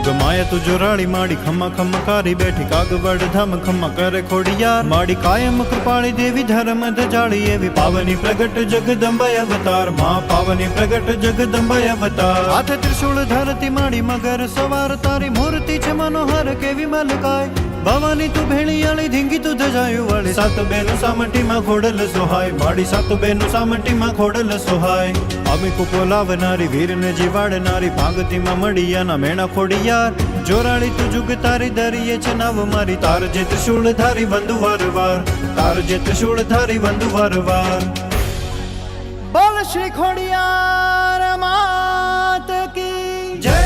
મગમાયા તું જોરાળી માડી ખમ્મા ખમ્મકારી બેઠી કાગવડ ધામ ખમ્મા કરે ખોડિયાર માડી કાયમ કૃપાળી દેવી ધર્મ ધજાળી એવી પાવની પ્રગટ જગદંબા અવતાર માં પાવની પ્રગટ જગદંબા અવતાર હાથે ત્રિશૂળ ધરતી માડી મગર સવાર તારી મૂર્તિ છે મનોહર કેવી મલકાય ભવાની તું ભેળિયાળી ધીંગી તું ધજાયું વાળી સાત બેનું સામટીમાં ખોડલ સોહાય માડી સાત બેનું સામટીમાં ખોડલ સોહાય અમે કુપો લાવનારી વીરને જીવાડનારી ભાગતીમાં મળિયાના મેણા ખોડિયાર જોરાળી તું જુગ તારી દરિયે છે નાવ મારી તાર જે ત્રિશૂળ ધારી વંદુ વારવાર તાર જે ત્રિશૂળ ધારી વંદુ વારવાર બોલ શ્રી ખોડિયાર માત કી જય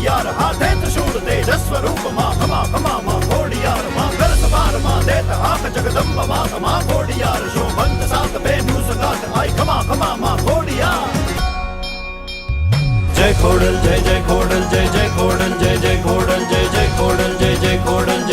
ખોડિયાર હાથે ત્રિશૂળ તેજસ્વરૂપ માં ખમા ખમા માં ખોડિયાર માં કર સવાર માં દેત હાક જગદંબ માં ખમા ખોડિયાર શોભંત સાત બેનું સગાત આઈ ખમા ખમા માં ખોડિયાર જય ખોડલ જય જય ખોડલ જય જય ખોડલ જય જય ખોડલ જય જય ખોડલ જય જય ખોડલ